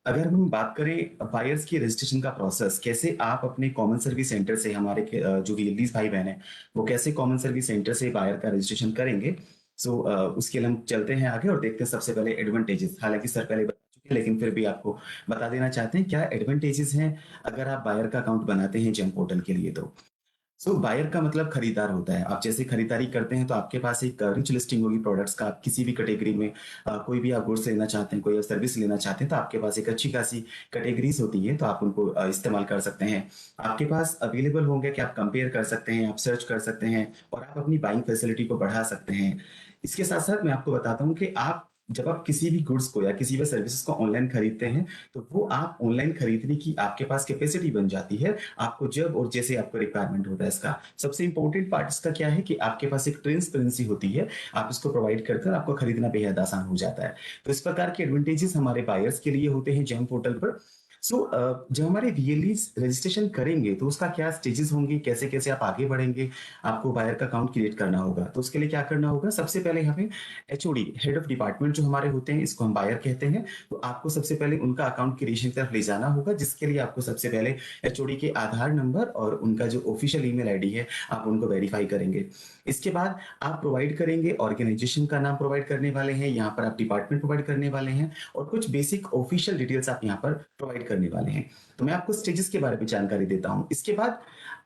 अगर हम बात करें बायर्स की रजिस्ट्रेशन का प्रोसेस, कैसे आप अपने कॉमन सर्विस सेंटर से, हमारे जो वीएलईज भाई बहन है वो कैसे कॉमन सर्विस सेंटर से बायर का रजिस्ट्रेशन करेंगे, उसके लिए हम चलते हैं आगे और देखते हैं सबसे पहले एडवांटेजेस। हालांकि सर पहले बता चुके हैं, लेकिन फिर भी आपको बता देना चाहते हैं क्या एडवांटेजेस हैं अगर आप बायर का अकाउंट बनाते हैं जैम पोर्टल के लिए। तो बायर का मतलब खरीदार होता है। आप जैसे खरीदारी करते हैं तो आपके पास एक रिच लिस्टिंग होगी प्रोडक्ट्स का। आप किसी भी कैटेगरी में कोई भी आप गुड्स लेना चाहते हैं, कोई सर्विस लेना चाहते हैं, तो आपके पास एक अच्छी खासी कैटेगरीज होती है, तो आप उनको इस्तेमाल कर सकते हैं। आपके पास अवेलेबल होंगे कि आप कंपेयर कर सकते हैं, आप सर्च कर सकते हैं और आप अपनी बाइंग फैसिलिटी को बढ़ा सकते हैं। इसके साथ साथ मैं आपको बताता हूँ कि आप जब आप किसी भी गुड्स को या किसी भी सर्विसेज को ऑनलाइन खरीदते हैं तो वो आप ऑनलाइन खरीदने की आपके पास कैपेसिटी बन जाती है, आपको जब और जैसे आपको रिक्वायरमेंट होता है। इसका सबसे इंपॉर्टेंट पार्ट इसका क्या है कि आपके पास एक ट्रांसपेरेंसी होती है, आप इसको प्रोवाइड करते हैं, आपको खरीदना बेहद आसान हो जाता है। तो इस प्रकार के एडवांटेजेस हमारे बायर्स के लिए होते हैं जैम पोर्टल पर। जब हमारे वीएलईज रजिस्ट्रेशन करेंगे तो उसका क्या स्टेजेस होंगे, कैसे कैसे आप आगे बढ़ेंगे, आपको बायर का अकाउंट क्रिएट करना होगा। तो उसके लिए क्या करना होगा, सबसे पहले हमें एचओडी, हेड ऑफ डिपार्टमेंट जो हमारे होते हैं, इसको हम बायर कहते हैं, तो आपको सबसे पहले उनका अकाउंट क्रिएशन की तरफ ले जाना होगा, जिसके लिए आपको सबसे पहले एचओडी के आधार नंबर और उनका जो ऑफिशियल ईमेल आईडी है आप उनको वेरीफाई करेंगे। इसके बाद आप प्रोवाइड करेंगे ऑर्गेनाइजेशन का नाम प्रोवाइड करने वाले हैं, यहाँ पर आप डिपार्टमेंट प्रोवाइड करने वाले हैं और कुछ बेसिक ऑफिशियल डिटेल्स आप यहाँ पर प्रोवाइड करने वाले हैं। तो मैं आपको स्टेजेस के बारे में जानकारी देता हूँ। इसके बाद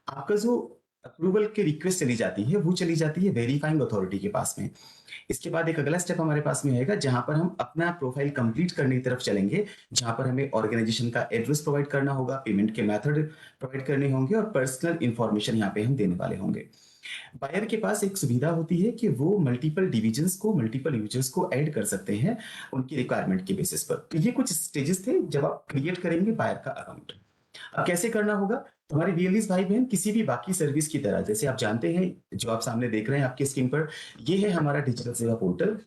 आपका जो अप्रूवल की रिक्वेस्ट चली जाती है वो चली जाती है वेरीफाइंग अथॉरिटी के पास में। इसके बाद एक अगला स्टेप हमारे पास में आएगा जहां पर हम अपना प्रोफाइल कंप्लीट करने की तरफ चलेंगे, जहां पर हमें ऑर्गेनाइजेशन का एड्रेस प्रोवाइड करना होगा, पेमेंट के मेथड प्रोवाइड करने होंगे और पर्सनल इंफॉर्मेशन यहाँ पे हम देने वाले होंगे। बायर के पास एक सुविधा होती है कि वो मल्टीपल डिविजन्स को, मल्टीपल यूजर्स को ऐड कर सकते हैं उनकी रिक्वायरमेंट के बेसिस पर। तो ये कुछ स्टेजेस थे जब आप क्रिएट करेंगे बायर का अकाउंट। अब कैसे करना होगा, तो हमारे वीएलईज भाई बहन किसी भी बाकी सर्विस की तरह, जैसे आप जानते हैं जो आप सामने देख रहे हैं आपकी स्क्रीन पर, ये है हमारा डिजिटल सेवा पोर्टल।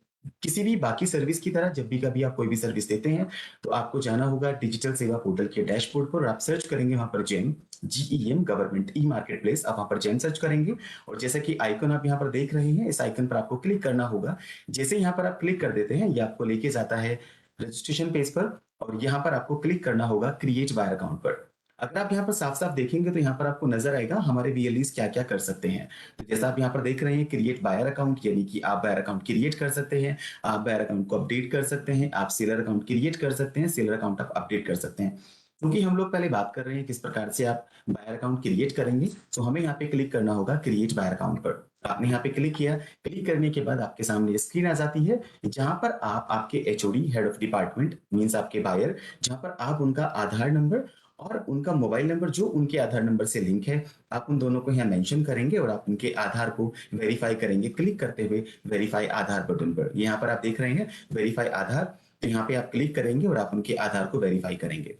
किसी भी बाकी सर्विस की तरह जब भी कभी आप कोई भी सर्विस देते हैं तो आपको जाना होगा डिजिटल सेवा पोर्टल के डैशबोर्ड पर और आप सर्च करेंगे वहां पर GeM, GEM, government e market place. आप वहां पर जेम सर्च करेंगे और जैसा कि आइकन आप यहाँ पर देख रहे हैं, इस आइकन पर आपको क्लिक करना होगा। जैसे यहाँ पर आप क्लिक कर देते हैं ये आपको लेके जाता है रजिस्ट्रेशन पेज पर और यहाँ पर आपको क्लिक करना होगा क्रिएट बायर अकाउंट पर। अगर आप यहाँ पर साफ साफ देखेंगे तो यहाँ पर आपको नजर आएगा हमारे वीएलईज क्या क्या कर सकते हैं। तो जैसा आप यहाँ पर देख रहे हैं क्रिएट बायर अकाउंट, यानी कि आप बायर अकाउंट क्रिएट कर सकते हैं, आप बायर अकाउंट को अपडेट कर सकते हैं, आप सेलर अकाउंट क्रिएट कर सकते हैं, सेलर अकाउंट आप अपडेट कर सकते हैं। क्योंकि हम लोग पहले बात कर रहे हैं किस प्रकार से आप बायर अकाउंट क्रिएट करेंगे, तो हमें यहाँ पे क्लिक करना होगा क्रिएट बायर अकाउंट पर। आपने यहाँ पे क्लिक किया, क्लिक करने के बाद आपके सामने स्क्रीन आ जाती है जहां पर आप आपके HOD, head of department means आपके बायर, जहां पर आप उनका आधार नंबर और उनका मोबाइल नंबर जो उनके आधार नंबर से लिंक है, आप उन दोनों को यहाँ मेंशन करेंगे और आप उनके आधार को वेरीफाई करेंगे क्लिक करते हुए वेरीफाई आधार बटन पर। यहाँ पर आप देख रहे हैं वेरीफाई आधार, तो यहाँ पे आप क्लिक करेंगे और आप उनके आधार को वेरीफाई करेंगे।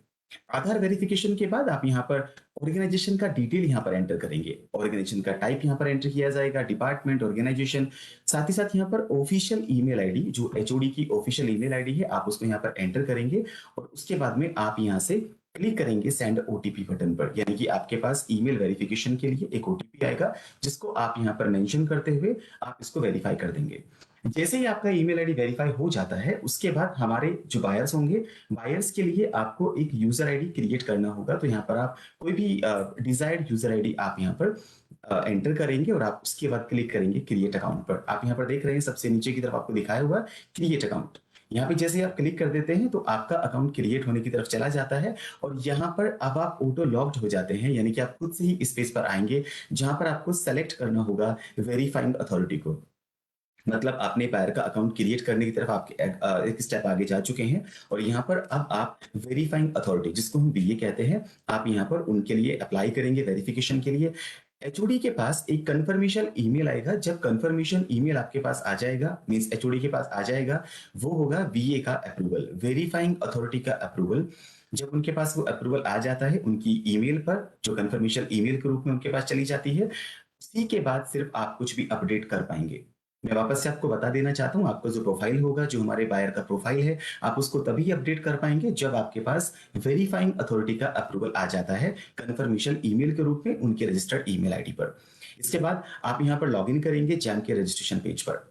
आधार वेरिफिकेशन के बाद आप यहाँ पर ऑर्गेनाइजेशन का डिटेल यहाँ पर एंटर करेंगे, ऑर्गेनाइजेशन का टाइप यहाँ पर एंटर किया जाएगा, डिपार्टमेंट, ऑर्गेनाइजेशन, साथ ही साथ यहाँ पर ऑफिशियल ईमेल आईडी, जो एचओडी की ऑफिशियल ईमेल आईडी है आप उसको यहाँ पर एंटर करेंगे और उसके बाद में आप यहाँ से क्लिक करेंगे सेंड ओटीपी बटन पर, यानी कि आपके पास ईमेल वेरिफिकेशन के लिए एक ओटीपी आएगा जिसको आप यहाँ पर मेंशन करते हुए आप इसको वेरीफाई कर देंगे। जैसे ही आपका ईमेल आईडी वेरीफाई हो जाता है उसके बाद हमारे जो बायर्स होंगे, बायर्स के लिए आपको एक यूजर आईडी क्रिएट करना होगा। तो यहाँ पर आप कोई भी डिजायर्ड यूजर आईडी आप यहाँ पर एंटर करेंगे और आप उसके बाद क्लिक करेंगे क्रिएट अकाउंट पर। आप यहाँ पर देख रहे हैं सबसे नीचे की तरफ आपको दिखाया हुआ क्रिएट अकाउंट, यहाँ पे जैसे आप क्लिक कर देते हैं तो आपका अकाउंट क्रिएट होने की तरफ चला जाता है और यहाँ पर अब आप ऑटो लॉग्ड हो जाते हैं, यानी कि आप खुद से ही इस पेज पर आएंगे जहां पर आपको सेलेक्ट करना होगा वेरीफाइंग अथॉरिटी को। मतलब आपने बायर का अकाउंट क्रिएट करने की तरफ आपके एक स्टेप आगे जा चुके हैं और यहाँ पर अब आप वेरीफाइंग अथॉरिटी, जिसको हम बीए कहते हैं, आप यहाँ पर उनके लिए अप्लाई करेंगे वेरिफिकेशन के लिए। एचओडी के पास एक कंफर्मेशन ईमेल आएगा। जब कंफर्मेशन ईमेल आपके पास आ जाएगा, मींस एचओडी के पास आ जाएगा, वो होगा वीए का अप्रूवल, वेरीफाइंग अथॉरिटी का अप्रूवल। जब उनके पास वो अप्रूवल आ जाता है उनकी ईमेल पर, जो कंफर्मेशन ईमेल के रूप में उनके पास चली जाती है, उसी के बाद सिर्फ आप कुछ भी अपडेट कर पाएंगे। मैं वापस से आपको बता देना चाहता हूँ, आपका जो प्रोफाइल होगा, जो हमारे बायर का प्रोफाइल है, आप उसको तभी अपडेट कर पाएंगे जब आपके पास वेरीफाइंग अथॉरिटी का अप्रूवल आ जाता है कंफर्मेशन ईमेल के रूप में उनके रजिस्टर्ड ईमेल आईडी पर। इसके बाद आप यहाँ पर लॉगिन करेंगे जैम के रजिस्ट्रेशन पेज पर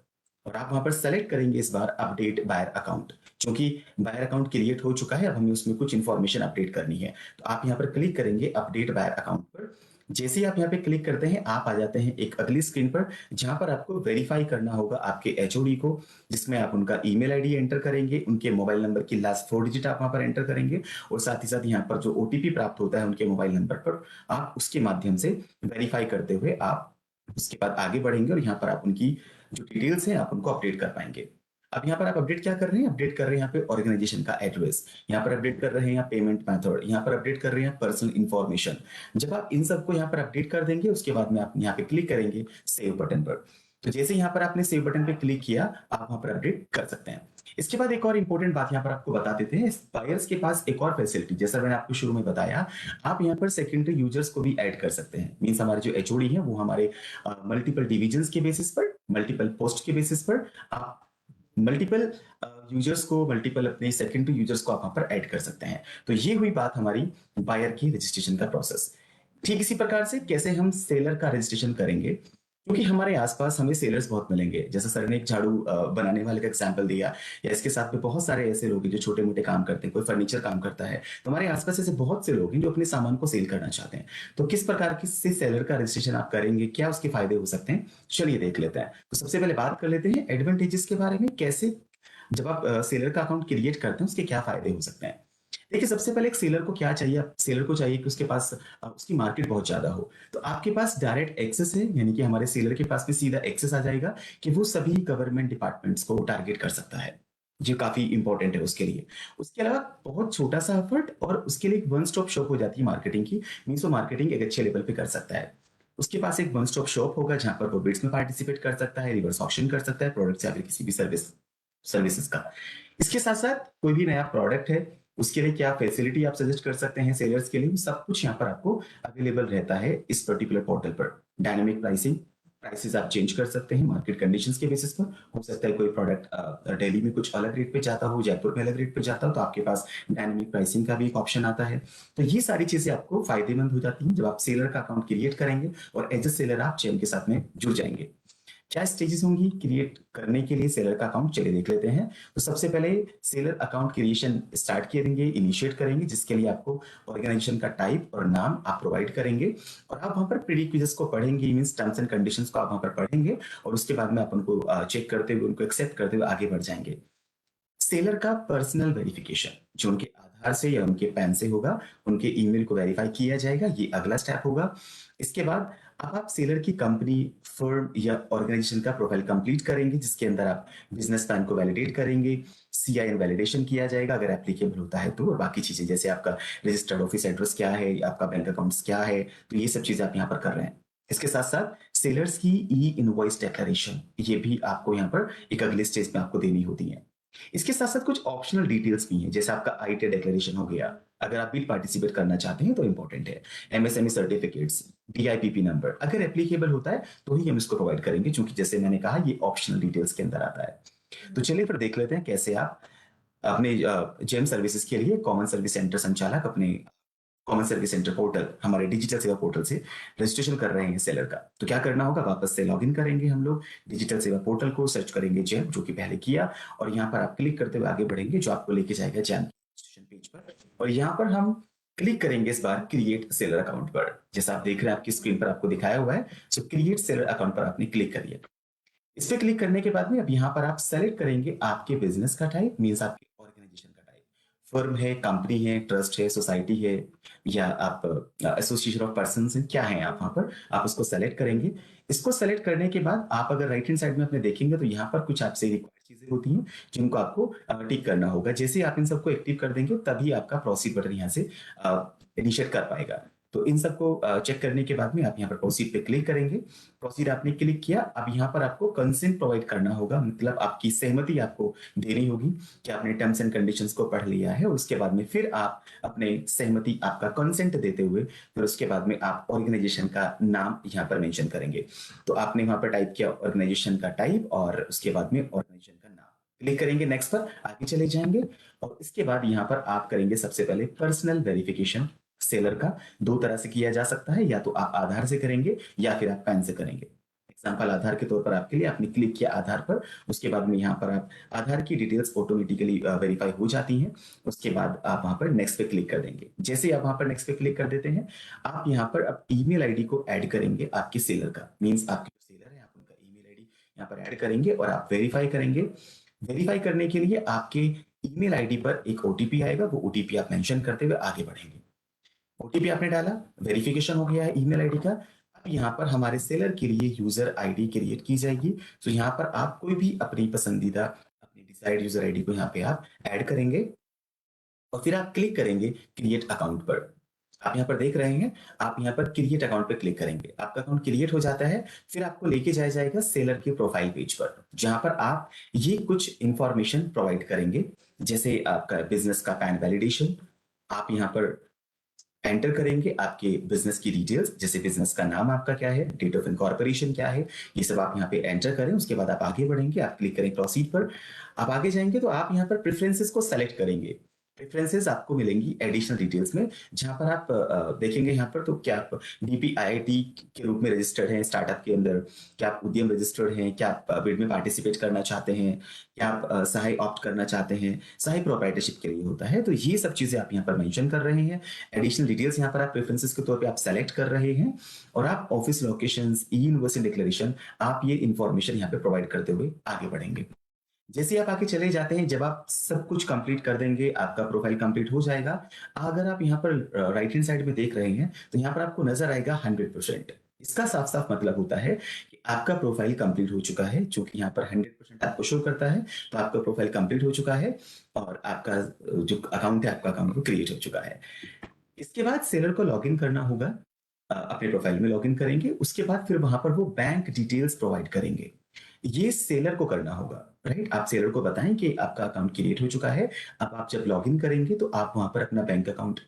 और आप वहां पर सेलेक्ट करेंगे इस बार अपडेट बायर अकाउंट। क्योंकि बायर अकाउंट क्रिएट हो चुका है, अब हमें उसमें कुछ इंफॉर्मेशन अपडेट करनी है, तो आप यहाँ पर क्लिक करेंगे अपडेट बायर अकाउंट पर। जैसे ही आप यहाँ पे क्लिक करते हैं, आप आ जाते हैं एक अगली स्क्रीन पर जहां पर आपको वेरीफाई करना होगा आपके एचओडी को, जिसमें आप उनका ईमेल आईडी एंटर करेंगे, उनके मोबाइल नंबर की लास्ट 4 डिजिट आप वहां पर एंटर करेंगे और साथ ही साथ यहाँ पर जो ओटीपी प्राप्त होता है उनके मोबाइल नंबर पर, आप उसके माध्यम से वेरीफाई करते हुए आप उसके बाद आगे बढ़ेंगे और यहाँ पर आप उनकी जो डिटेल्स हैं आप उनको अपडेट कर पाएंगे। अब यहाँ पर आप अपडेट क्या कर रहे हैं? अपडेट कर रहे हैं यहाँ पे ऑर्गेनाइजेशन का एड्रेस, यहाँ पर अपडेट कर रहे हैं यहाँ पेमेंट मेथड, यहाँ पर अपडेट कर रहे हैं पर्सनल इंफॉर्मेशन। जब आप इन सबको यहाँ पर अपडेट कर देंगे, उसके बाद में आप यहाँ पे क्लिक करेंगे सेव बटन पर। तो जैसे यहाँ पर आपने सेव बटन पे क्लिक किया, आप वहां पर अपडेट कर सकते हैं। इसके बाद एक और इंपॉर्टेंट बात यहाँ पर आपको बता देते हैं, बायर्स के पास एक और फैसिलिटी, जैसा मैंने आपको शुरू में बताया, आप यहाँ पर सेकेंडरी यूजर्स को भी ऐड कर सकते हैं। मींस हमारे जो एचओडी है वो हमारे मल्टीपल डिविजन्स के बेसिस पर, मल्टीपल पोस्ट के बेसिस पर आप मल्टीपल यूजर्स को, मल्टीपल अपने सेकेंडरी यूजर्स को आप वहां पर ऐड कर सकते हैं। तो ये हुई बात हमारी बायर की रजिस्ट्रेशन का प्रोसेस। ठीक इसी प्रकार से कैसे हम सेलर का रजिस्ट्रेशन करेंगे, क्योंकि हमारे आसपास हमें सेलर्स बहुत मिलेंगे। जैसा सर ने एक झाड़ू बनाने वाले का एग्जांपल दिया, या इसके साथ में बहुत सारे ऐसे लोग हैं जो छोटे मोटे काम करते हैं, कोई फर्नीचर काम करता है, तो हमारे आसपास ऐसे बहुत से लोग हैं जो अपने सामान को सेल करना चाहते हैं। तो किस प्रकार की से सेलर का रजिस्ट्रेशन आप करेंगे, क्या उसके फायदे हो सकते हैं, चलिए देख लेते हैं। तो सबसे पहले बात कर लेते हैं एडवांटेजेस के बारे में, कैसे जब आप सेलर का अकाउंट क्रिएट करते हैं उसके क्या फायदे हो सकते हैं। देखिए, सबसे पहले एक सेलर को क्या चाहिए, सेलर को चाहिए कि उसके पास उसकी मार्केट बहुत ज्यादा हो। तो आपके पास डायरेक्ट एक्सेस है, यानी कि हमारे सेलर के पास में सीधा एक्सेस आ जाएगा कि वो सभी गवर्नमेंट डिपार्टमेंट्स को टारगेट कर सकता है, जो काफी इंपॉर्टेंट है उसके लिए। उसके अलावा बहुत छोटा सा एफर्ट और उसके लिए एक वन स्टॉप शॉप हो जाती है मार्केटिंग की, मीन्स वो मार्केटिंग एक अच्छे लेवल पे कर सकता है। उसके पास एक वन स्टॉप शॉप होगा जहां पर वो बिड्स में पार्टिसिपेट कर सकता है, रिवर्स ऑक्शन कर सकता है प्रोडक्ट्स या फिर किसी भी सर्विसेज का। इसके साथ साथ कोई भी नया प्रोडक्ट है उसके लिए क्या फैसिलिटी आप सजेस्ट कर सकते हैं सेलर्स के लिए, सब कुछ यहाँ पर आपको अवेलेबल रहता है इस पर्टिकुलर पोर्टल पर। डायनामिक प्राइसिंग, प्राइसेस आप चेंज कर सकते हैं मार्केट कंडीशंस के बेसिस पर। हो सकता है कोई प्रोडक्ट दिल्ली में कुछ अलग रेट पे जाता हो, जयपुर में अलग रेट पे जाता हो, तो आपके पास डायनामिक प्राइसिंग का भी एक ऑप्शन आता है। तो ये सारी चीजें आपको फायदेमंद हो जाती हैं जब आप सेलर का अकाउंट क्रिएट करेंगे और एज ए सेलर आप चेन के साथ में जुड़ जाएंगे। क्या स्टेजेस होंगी क्रिएट करने के लिए सेलर का अकाउंट, चलिए देख लेते हैं। तो सबसे पहले सेलर अकाउंट क्रिएशन स्टार्ट करेंगे, इनिशिएट करेंगे, जिसके लिए आपको ऑर्गेनाइजेशन का टाइप और नाम आप प्रोवाइड करेंगे और आप वहां पर प्रीरिक्विजिट्स को पढ़ेंगे, मींस टर्म्स एंड कंडीशंस को आप वहां पर पढ़ेंगे और उसके बाद में आप उनको चेक करते हुए, उनको एक्सेप्ट करते हुए आगे बढ़ जाएंगे। सेलर का पर्सनल वेरिफिकेशन, जो उनके आधार से या उनके पैन से होगा, उनके ईमेल को वेरीफाई किया जाएगा, ये अगला स्टेप होगा। इसके बाद अब आप सेलर की कंपनी, फर्म या ऑर्गेनाइजेशन का प्रोफाइल कंप्लीट करेंगे, जिसके अंदर आप बिजनेस प्लान को वैलिडेट करेंगे, सीआईएन वैलिडेशन किया जाएगा अगर एप्लीकेबल होता है तो, और बाकी चीजें जैसे आपका रजिस्टर्ड ऑफिस एड्रेस क्या है, आपका बैंक अकाउंट्स क्या है, तो ये सब चीजें आप यहाँ पर कर रहे हैं। इसके साथ साथ सेलर्स की ई इनवॉइस डिक्लेरेशन, ये भी आपको यहाँ पर एक अगले स्टेज में आपको देनी होती है। इसके साथ साथ कुछ ऑप्शनल डिटेल्स भी हैं, जैसे आपका आईटी डिक्लेरेशन हो गया, अगर आप भी पार्टिसिपेट करना चाहते हैं तो इंपॉर्टेंट है। एमएसएमई सर्टिफिकेट्स, डीआईपीपी नंबर अगर एप्लीकेबल होता है तो ही हम इसको प्रोवाइड करेंगे, क्योंकि जैसे मैंने कहा ये ऑप्शनल डिटेल्स के अंदर आता है। तो चलिए फिर देख लेते हैं कैसे आप अपने जेम सर्विसेज के लिए कॉमन सर्विस सेंटर संचालक अपने कॉमन सर्विस सेंटर पोर्टल, हमारे डिजिटल सेवा पोर्टल से रजिस्ट्रेशन कर रहे हैं सेलर का। तो क्या करना होगा, वापस से लॉगिन करेंगे हम लोग डिजिटल सेवा पोर्टल को, सर्च करेंगे जेम, जो कि पहले किया, और यहाँ पर आप क्लिक करते हुए आगे बढ़ेंगे, जो आपको लेके जाएगा जेम रजिस्ट्रेशन पेज पर। और यहाँ पर हम क्लिक करेंगे इस बार क्रिएट सेलर अकाउंट पर, जैसा आप देख रहे हैं आपकी स्क्रीन पर आपको दिखाया हुआ है। सो क्रिएट सेलर अकाउंट पर आपने क्लिक करिए। इस पर क्लिक करने के बाद में अब यहाँ पर आप सेलेक्ट करेंगे आपके बिजनेस का टाइप, मीन्स आपके ऑर्गेनाइजेशन का टाइप, फर्म है, कंपनी है, ट्रस्ट है, सोसाइटी है, या आप एसोसिएशन ऑफ पर्सन्स हैं, क्या है आप वहाँ पर, आप उसको सेलेक्ट करेंगे। इसको सेलेक्ट करने के बाद आप अगर राइट हैंड साइड में अपने देखेंगे तो यहाँ पर कुछ आपसे रिक्वायर्ड चीजें होती हैं जिनको आपको टिक करना होगा। जैसे आप इन सबको एक्टिव कर देंगे तभी आपका प्रोसीड बटन यहाँ से इनिशिएट कर पाएगा। तो इन सबको चेक करने के बाद में आप यहाँ पर प्रोसीड पे क्लिक करेंगे। प्रोसीड आपने क्लिक किया, अब यहाँ पर आपको कंसेंट प्रोवाइड करना होगा, मतलब आपकी सहमति आपको देनी होगी कि आपने टर्म्स एंड कंडीशंस को पढ़ लिया है। उसके बाद में फिर आप अपने सहमति, आपका कंसेंट देते हुए फिर उसके बाद में आप ऑर्गेनाइजेशन का नाम यहाँ पर मेंशन करेंगे। तो आपने वहां पर टाइप किया ऑर्गेनाइजेशन का टाइप और उसके बाद में ऑर्गेनाइजेशन का नाम, क्लिक करेंगे नेक्स्ट पर, आगे चले जाएंगे। और इसके बाद यहाँ पर आप करेंगे सबसे पहले पर्सनल वेरिफिकेशन। सेलर का दो तरह से किया जा सकता है, या तो आप आधार से करेंगे या फिर आप पैन से करेंगे। एग्जाम्पल आधार के तौर पर आपके लिए, आपने क्लिक किया आधार पर, उसके बाद में यहाँ पर आप आधार की डिटेल्स ऑटोमेटिकली वेरीफाई हो जाती हैं। उसके बाद आप वहां पर नेक्स्ट पे क्लिक कर देंगे। जैसे ही आप वहां पर नेक्स्ट पे क्लिक कर देते हैं, आप यहाँ पर अब ईमेल आईडी को ऐड करेंगे आपके सेलर का, मीन्स आपके जो सेलर है आप उनका ईमेल आईडी यहाँ पर ऐड करेंगे और आप वेरीफाई करेंगे। वेरीफाई करने के लिए आपके ईमेल आईडी पर एक ओटीपी आएगा, वो ओटीपी आप मेंशन करते हुए आगे बढ़ेंगे। ओटीपी आपने डाला, वेरिफिकेशन हो गया है ईमेल आईडी का। अब यहाँ पर हमारे सेलर के लिए यूजर आईडी क्रिएट की जाएगी। तो यहाँ पर आप कोई भी अपनी पसंदीदा, अपनी डिजायर्ड यूजर आईडी को यहाँ पे आप ऐड करेंगे और फिर आप क्लिक करेंगे क्रिएट अकाउंट पर। आप यहाँ पर देख रहे हैं, आप यहाँ पर क्रिएट अकाउंट पर क्लिक करेंगे, आपका अकाउंट क्रिएट हो जाता है। फिर आपको लेके जाया जाएगा सेलर के प्रोफाइल पेज पर, जहां पर आप ये कुछ इंफॉर्मेशन प्रोवाइड करेंगे, जैसे आपका बिजनेस का पैन वैलिडेशन। आप यहाँ पर एंटर करेंगे आपके बिजनेस की डिटेल्स, जैसे बिजनेस का नाम आपका क्या है, डेट ऑफ इनकॉर्पोरेशन क्या है, ये सब आप यहाँ पे एंटर करें। उसके बाद आप आगे बढ़ेंगे, आप क्लिक करें प्रोसीड पर। आप आगे जाएंगे तो आप यहाँ पर प्रेफरेंसेस को सेलेक्ट करेंगे। प्रेफरेंसेस आपको मिलेंगी एडिशनल डिटेल्स में, जहां पर आप देखेंगे यहाँ पर, तो क्या आप DPIIT के रूप में रजिस्टर्ड हैं स्टार्टअप के अंदर, क्या आप उद्यम रजिस्टर्ड हैं, क्या आप बिड में पार्टिसिपेट करना चाहते हैं, क्या आप सहाय ऑप्ट करना चाहते हैं, सहाय प्रोप्राइटरशिप के लिए होता है। तो ये सब चीजें आप यहाँ पर मेंशन कर रहे हैं। एडिशनल डिटेल्स यहाँ पर आप प्रेफरेंसेस के तौर पे आप सेलेक्ट कर रहे हैं, और आप ऑफिस लोकेशंस, ई यूनिवर्सिटी डिक्लेरेशन, आप ये इंफॉर्मेशन यहाँ पे प्रोवाइड करते हुए आगे बढ़ेंगे। जैसे आप आगे चले जाते हैं, जब आप सब कुछ कंप्लीट कर देंगे, आपका प्रोफाइल कंप्लीट हो जाएगा। अगर आप यहाँ पर राइट हैंड साइड में देख रहे हैं तो यहाँ पर आपको नजर आएगा 100%। इसका साफ साफ मतलब होता है कि आपका प्रोफाइल कंप्लीट हो चुका है। चूंकि यहाँ पर 100% आपको शो करता है, तो आपका प्रोफाइल कंप्लीट हो चुका है और आपका जो अकाउंट है, आपका अकाउंट वो क्रिएट हो चुका है। इसके बाद सेलर को लॉगिन करना होगा, अपने प्रोफाइल में लॉगिन करेंगे। उसके बाद फिर वहां पर वो बैंक डिटेल्स प्रोवाइड करेंगे, ये सेलर को करना होगा, राइट। आप सेलर को बताएं कि आपका अकाउंट क्रिएट हो चुका है। अब आप जब लॉगिन करेंगे तो आप वहां पर अपना बैंक अकाउंट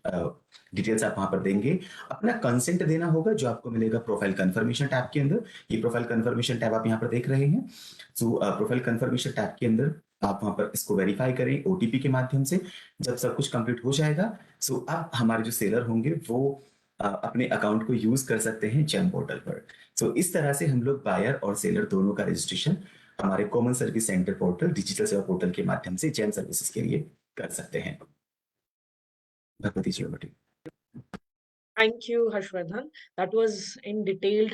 डिटेल्स आप वहां पर देंगे, अपना कंसेंट देना होगा, जो आपको मिलेगा प्रोफाइल कंफर्मेशन टैब के अंदर। ये प्रोफाइल कंफर्मेशन टैब आप यहाँ पर देख रहे हैं। सो प्रोफाइल कंफर्मेशन टैब के अंदर आप वहां पर इसको वेरीफाई करें ओटीपी के माध्यम से। जब सब कुछ कंप्लीट हो जाएगा, सो अब हमारे जो सेलर होंगे वो अपने अकाउंट को यूज कर सकते हैं जेम पोर्टल पर। सो इस तरह से हम लोग बायर और सेलर दोनों का रजिस्ट्रेशन हमारे common service centre portal, digital सेवा पोर्टल के माध्यम से जेम सर्विसेज के लिए कर सकते हैं। भगवती जी, over to you. Thank you, Harshvardhan. That was in detailed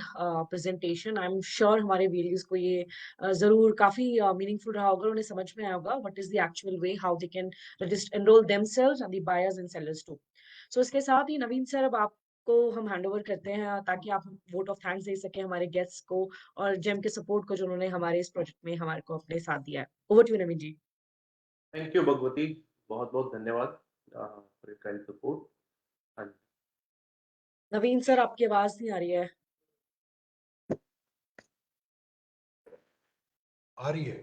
presentation. I'm sure हमारे viewers को ये जरूर काफी meaningful रहा होगा, उन्हें समझ में आया होगा what is the actual way how they can enroll themselves and the buyers and sellers too. So इसके साथ ही नवीन सर, अब आपको हम हैंड ओवर करते हैं ताकि आप वोट ऑफ थैंक्स दे सकें हमारे गेस्ट्स को और जेम के सपोर्ट को, जो उन्होंने हमारे इस प्रोजेक्ट में हमारे को अपने साथ दिया है। Over to Naveen ji. Thank you Bhagwati, बहुत बहुत धन्यवाद for your kind support. Naveen sir, आपकी आवाज नहीं आ रही है। आ रही है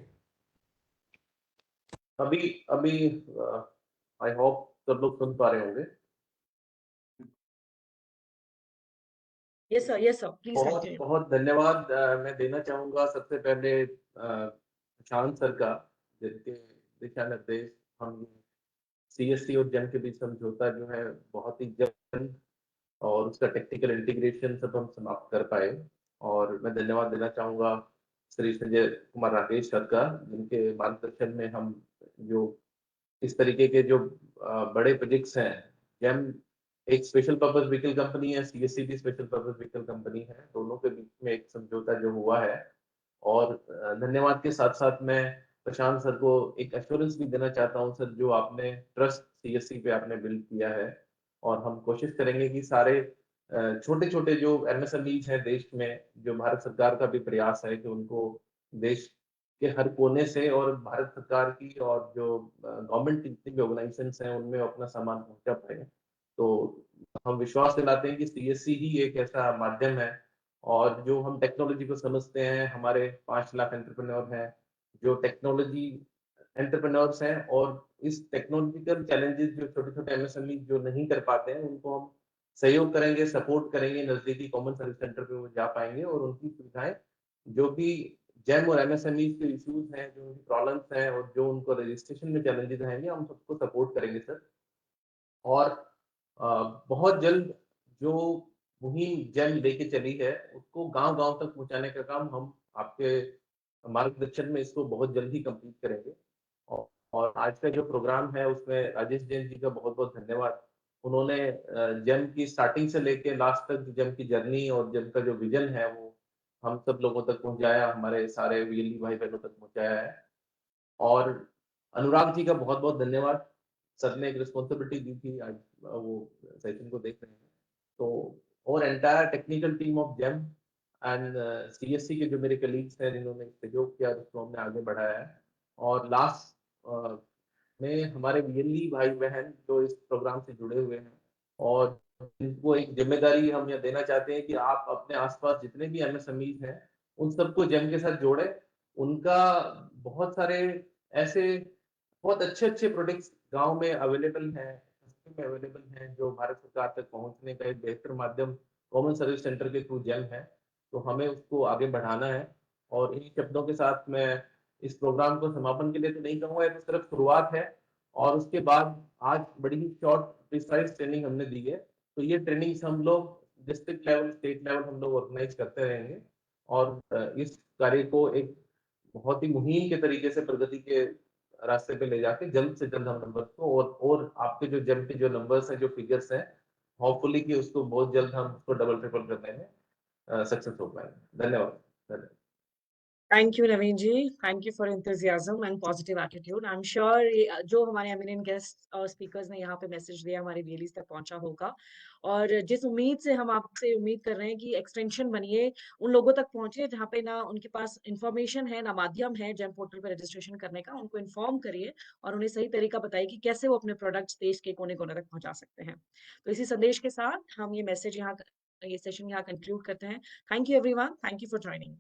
अभी आई होप सब लोग सुन पा रहे होंगे। यस सर, प्लीज बहुत कंटिन्यू। बहुत धन्यवाद मैं देना चाहूंगा सबसे पहले शांत सर का, जिनके दिशा निर्देश हम CSC और जेम के बीच समझौता जो है बहुत ही जल्द और उसका टेक्निकल इंटीग्रेशन सब हम समाप्त कर पाए। और मैं धन्यवाद देना चाहूंगा श्री संजय कुमार राकेश सर का, जिनके मार्गदर्शन में हम जो इस तरीके के जो बड़े प्रोजेक्ट्स हैं, जेम एक स्पेशल पर्पस व्हीकल कंपनी है, CSC भी स्पेशल पर्पस व्हीकल कंपनी है, दोनों के बीच में एक समझौता जो हुआ है। और धन्यवाद के साथ साथ मैं प्रशांत सर को एक एश्योरेंस भी देना चाहता हूँ सर, जो आपने ट्रस्ट सीएससी पे आपने बिल्ड किया है, और हम कोशिश करेंगे कि सारे छोटे-छोटे जो एमएसएमईज हैं देश में, जो भारत सरकार का भी प्रयास है कि उनको देश के हर कोने से और भारत सरकार की और जो गवर्नमेंट की जितनी भी ऑर्गेनाइजेशंस हैं उनमें अपना सामान पहुँचा पाएँ। तो हम विश्वास दिलाते हैं कि सीएससी ही एक ऐसा माध्यम है, और जो हम टेक्नोलॉजी को समझते हैं, हमारे 5 लाख एंटरप्रेन्योर हैं, जो टेक्नोलॉजी एंटरप्रेन्योर्स हैं, और इस टेक्नोलॉजिकल चैलेंजेस जो छोटे-छोटे एमएसएमई जो नहीं कर पाते हैं, उनको हम सहयोग करेंगे, सपोर्ट करेंगे, नज़दीकी कॉमन सर्विस सेंटर पे वो जा पाएँगे और उनकी सुविधाएँ जो भी जेम और एमएसएमई के इश्यूज़ हैं, जो उनकी प्रॉब्लम्स हैं और जो उनको रजिस्ट्रेशन में चैलेंजेस रहेंगे, हम सबको सपोर्ट करेंगे सर। और बहुत जल्द जो मुहिम जेम लेके चली है, उसको गाँव-गाँव तक पहुँचाने का काम हम आपके मार्गदर्शन में इसको बहुत जल्द ही कंप्लीट करेंगे। औ और आज का जो प्रोग्राम है उसमें राजेश जैन जी का बहुत-बहुत धन्यवाद। उन्होंने जेम की स्टार्टिंग से लेके लास्ट तक जेम की जर्नी और जेम का जो विज़न है वो हम सब लोगों तक पहुँचाया, हमारे सारे वीएलई भाई-बहनों तक पहुँचाया है। और अनुराग जी का बहुत-बहुत धन्यवाद। सर ने एक रिस्पॉन्सिबिलिटी दी थी, आज वो सेशन को देख रहे हैं। तो और entire technical team of GeM and CSC के जो मेरे कलीग्स हैं जिन्होंने सहयोग किया, उसको हमने आगे बढ़ाया है। और लास्ट में हमारे वीएलई भाई-बहन जो इस प्रोग्राम से जुड़े हुए हैं, और इनको एक ज़िम्मेदारी हम ये देना चाहते हैं कि आप अपने आस-पास जितने भी एमएसएमईज़ हैं, उन सबको जेम के साथ जोड़ें। उनका बहुत सारे ऐसे बहुत अच्छे-अच्छे प्रोडक्ट्स गाँव में अवेलेबल हैं, सस्ते में अवेलेबल हैं, जो भारत सरकार तक पहुँचने का एक बेहतर माध्यम कॉमन सर्विस सेंटर के थ्रू जेम है। तो हमें उसको आगे बढ़ाना है, और इन्हीं शब्दों के साथ मैं इस प्रोग्राम को समापन के लिए तो नहीं कहूँगा, ये तो सिर्फ शुरुआत है, और उसके बाद आज बड़ी ही शॉर्ट प्रिसाइज़ ट्रेनिंग हमने दी है। तो ये ट्रेनिंग्स हम लोग डिस्ट्रिक्ट लेवल, स्टेट लेवल हम लोग ऑर्गेनाइज़ करते रहेंगे, और इस कार्य को एक बहुत ही मुहिम के तरीके से प्रगति के रास्ते पे ले जाके जल्द से जल्द हम नंबर्स को और आपके जो जेम के जो नंबर्स हैं, जो फिगर्स हैं, होपफुली कि उसको बहुत जल्द हम उसको डबल ट्रिपल करने में सक्सेस हो पाएँगे। धन्यवाद। धन्यवाद। Thank you Naveen ji, thank you for enthusiasm and positive attitude. I am sure ये जो हमारे एमिनेंट गेस्ट और स्पीकर्स ने यहाँ पे मैसेज दिया हमारे वीएलईज तक पहुंचा होगा, और जिस उम्मीद से हम आपसे उम्मीद कर रहे हैं कि एक्सटेंशन बनिए, उन लोगों तक पहुंचे जहाँ पे ना उनके पास इंफॉर्मेशन है, ना माध्यम है जेम पोर्टल पे रजिस्ट्रेशन करने का, उनको इन्फॉर्म करिए और उन्हें सही तरीका बताइए कि कैसे वो अपने प्रोडक्ट्स देश के कोने-कोने तक पहुंचा सकते हैं। तो इसी संदेश के साथ हम ये सेशन यहाँ कंक्लूड करते हैं। Thank you everyone, thank you for joining.